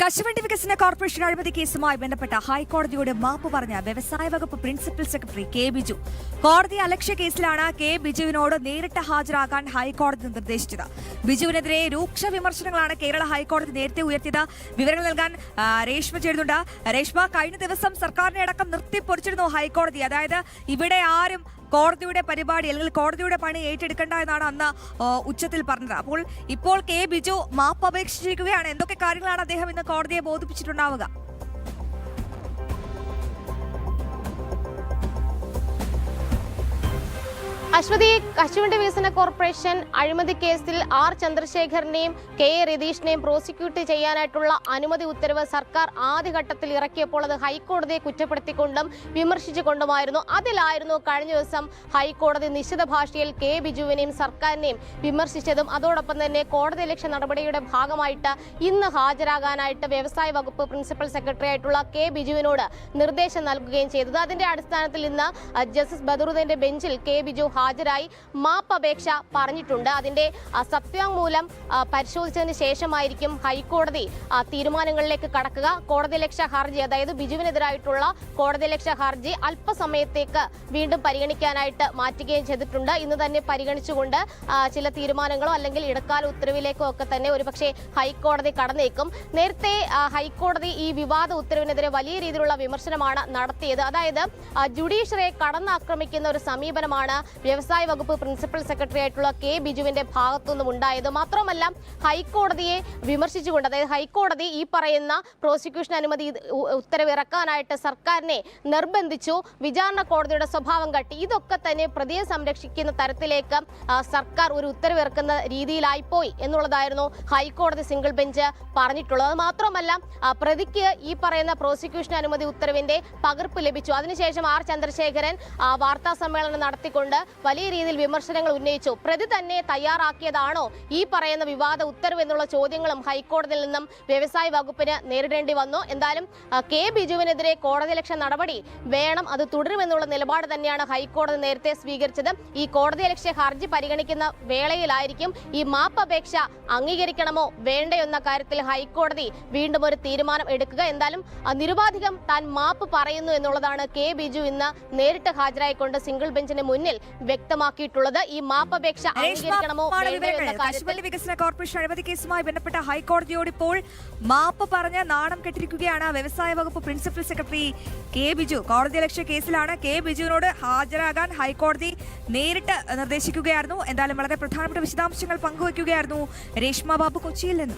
കശുവണ്ടി വികസന കോർപ്പറേഷൻ അഴിമതി കേസുമായി ബന്ധപ്പെട്ട ഹൈക്കോടതിയോട് മാപ്പ് പറഞ്ഞ വ്യവസായ വകുപ്പ് പ്രിൻസിപ്പൽ സെക്രട്ടറി കെ ബിജു. കോടതി അലക്ഷ്യ കേസിലാണ് കെ ബിജുവിനോട് നേരിട്ട് ഹാജരാകാൻ ഹൈക്കോടതി നിർദ്ദേശിച്ചത്. ബിജുവിനെതിരെ രൂക്ഷ വിമർശനങ്ങളാണ് കേരള ഹൈക്കോടതി നേരത്തെ ഉയർത്തിയത്. വിവരങ്ങൾ നൽകാൻ രേഷ്മ ചേരുന്നുണ്ട്. രേഷ്മ, കഴിഞ്ഞ ദിവസം സർക്കാരിനെ അടക്കം നിർത്തിപ്പൊരിച്ചിരുന്നു ഹൈക്കോടതി. അതായത് ഇവിടെ ആരും കോടതിയുടെ പരിപാടി അല്ലെങ്കിൽ കോടതിയുടെ പണി ഏറ്റെടുക്കേണ്ട എന്നാണ് അന്ന് ഉച്ചത്തിൽ പറഞ്ഞത്. അപ്പോൾ ഇപ്പോൾ കെ ബിജു മാപ്പ് അപേക്ഷിച്ചിരിക്കുകയാണ്. എന്തൊക്കെ കാര്യങ്ങളാണ് അദ്ദേഹം ഇന്ന് കോടതിയെ ബോധിപ്പിച്ചിട്ടുണ്ടാവുക? അശ്വതി, കശുവണ്ടി വികസന കോർപ്പറേഷൻ അഴിമതി കേസിൽ ആർ ചന്ദ്രശേഖരനെയും കെ എ രതീഷിനെയും പ്രോസിക്യൂട്ട് ചെയ്യാനായിട്ടുള്ള അനുമതി ഉത്തരവ് സർക്കാർ ആദ്യഘട്ടത്തിൽ ഇറക്കിയപ്പോൾ അത് ഹൈക്കോടതിയെ കുറ്റപ്പെടുത്തിക്കൊണ്ടും വിമർശിച്ചുകൊണ്ടുമായിരുന്നു. അതിലായിരുന്നു കഴിഞ്ഞ ദിവസം ഹൈക്കോടതി നിശ്ചിത ഭാഷയിൽ കെ ബിജുവിനെയും സർക്കാരിനെയും വിമർശിച്ചതും. അതോടൊപ്പം തന്നെ കോടതി ലക്ഷ്യ നടപടിയുടെ ഭാഗമായിട്ട് ഇന്ന് ഹാജരാകാനായിട്ട് വ്യവസായ വകുപ്പ് പ്രിൻസിപ്പൽ സെക്രട്ടറി ആയിട്ടുള്ള കെ ബിജുവിനോട് നിർദ്ദേശം നൽകുകയും ചെയ്തത്. അതിന്റെ അടിസ്ഥാനത്തിൽ ഇന്ന് ജസ്റ്റിസ് ബദറുദ്ദീന്റെ ബെഞ്ചിൽ കെ ബിജു ഹാജരായി മാപ്പ് അപേക്ഷ പറഞ്ഞിട്ടുണ്ട്. അതിന്റെ സത്യവാങ്മൂലം പരിശോധിച്ചതിന് ശേഷമായിരിക്കും ഹൈക്കോടതി തീരുമാനങ്ങളിലേക്ക് കടക്കുക. കോടതി ലക്ഷ്യ ഹർജി, അതായത് ബിജുവിനെതിരായിട്ടുള്ള കോടതി ലക്ഷ്യ ഹർജി അല്പസമയത്തേക്ക് വീണ്ടും പരിഗണിക്കാനായിട്ട് മാറ്റുകയും ചെയ്തിട്ടുണ്ട്. ഇന്ന് തന്നെ പരിഗണിച്ചുകൊണ്ട് ചില തീരുമാനങ്ങളോ അല്ലെങ്കിൽ ഇടക്കാല ഉത്തരവിലേക്കോ ഒക്കെ തന്നെ ഒരുപക്ഷെ ഹൈക്കോടതി കടന്നേക്കും. നേരത്തെ ഹൈക്കോടതി ഈ വിവാദ ഉത്തരവിനെതിരെ വലിയ രീതിയിലുള്ള വിമർശനമാണ് നടത്തിയത്. അതായത് ജുഡീഷ്യറിയെ കടന്നാക്രമിക്കുന്ന ഒരു സമീപനമാണ് വ്യവസായ വകുപ്പ് പ്രിൻസിപ്പൽ സെക്രട്ടറി ആയിട്ടുള്ള കെ ബിജുവിന്റെ ഭാഗത്തുനിന്നും ഉണ്ടായത്. മാത്രമല്ല ഹൈക്കോടതിയെ വിമർശിച്ചുകൊണ്ട്, അതായത് ഹൈക്കോടതി ഈ പറയുന്ന പ്രോസിക്യൂഷൻ അനുമതി ഉത്തരവ് ഇറക്കാനായിട്ട് സർക്കാരിനെ നിർബന്ധിച്ചു, വിചാരണ കോടതിയുടെ സ്വഭാവം കാട്ടി. ഇതൊക്കെ തന്നെ പ്രതിയെ സംരക്ഷിക്കുന്ന തരത്തിലേക്ക് സർക്കാർ ഒരു ഉത്തരവ് ഇറക്കുന്ന രീതിയിലായിപ്പോയി എന്നുള്ളതായിരുന്നു ഹൈക്കോടതി സിംഗിൾ ബെഞ്ച് പറഞ്ഞിട്ടുള്ളത്. അത് മാത്രമല്ല പ്രതിക്ക് ഈ പറയുന്ന പ്രോസിക്യൂഷൻ അനുമതി ഉത്തരവിന്റെ പകർപ്പ് ലഭിച്ചു. അതിനുശേഷം ആർ ചന്ദ്രശേഖരൻ വാർത്താ സമ്മേളനം നടത്തിക്കൊണ്ട് വലിയ രീതിയിൽ വിമർശനങ്ങൾ ഉന്നയിച്ചു. പ്രതി തന്നെ തയ്യാറാക്കിയതാണോ ഈ പറയുന്ന വിവാദ ഉത്തരവ് എന്നുള്ള ചോദ്യങ്ങളും ഹൈക്കോടതിയിൽ നിന്നും വ്യവസായ വകുപ്പിന് നേരിടേണ്ടി വന്നു. എന്തായാലും കെ ബിജുവിനെതിരെ കോടതി ലക്ഷ്യ നടപടി വേണം, അത് തുടരുമെന്നുള്ള നിലപാട് തന്നെയാണ് ഹൈക്കോടതി നേരത്തെ സ്വീകരിച്ചത്. ഈ കോടതി ലക്ഷ്യ ഹർജി പരിഗണിക്കുന്ന വേളയിലായിരിക്കും ഈ മാപ്പ് അപേക്ഷ അംഗീകരിക്കണമോ വേണ്ടയോ എന്ന കാര്യത്തിൽ ഹൈക്കോടതി വീണ്ടും ഒരു തീരുമാനം എടുക്കുക. എന്തായാലും നിരുപാധികം താൻ മാപ്പ് പറയുന്നു എന്നുള്ളതാണ് കെ ബിജു ഇന്ന് നേരിട്ട് ഹാജരായിക്കൊണ്ട് സിംഗിൾ ബെഞ്ചിന് മുന്നിൽ വ്യക്തമാക്കിയിട്ടുള്ളത്. ഈ മാപ്പപേക്ഷ അംഗീകരിക്കണമോ കശുവണ്ടി വികസന കോർപ്പറേഷൻ അഴിമതി കേസുമായി ബന്ധപ്പെട്ട ഹൈക്കോടതിയോട് ഇപ്പോൾ മാപ്പ് പറഞ്ഞ് നാണം കെട്ടിരിക്കുകയാണ് വ്യവസായ വകുപ്പ് പ്രിൻസിപ്പൽ സെക്രട്ടറി കെ ബിജു. കോടതി ലക്ഷ്യ കേസിലാണ് കെ ബിജുവിനോട് ഹാജരാകാൻ ഹൈക്കോടതി നേരിട്ട് നിർദ്ദേശിക്കുകയായിരുന്നു. എന്തായാലും വളരെ പ്രധാനപ്പെട്ട വിശദാംശങ്ങൾ പങ്കുവയ്ക്കുകയായിരുന്നു രേഷ്മ ബാബു കൊച്ചിയിൽ നിന്ന്.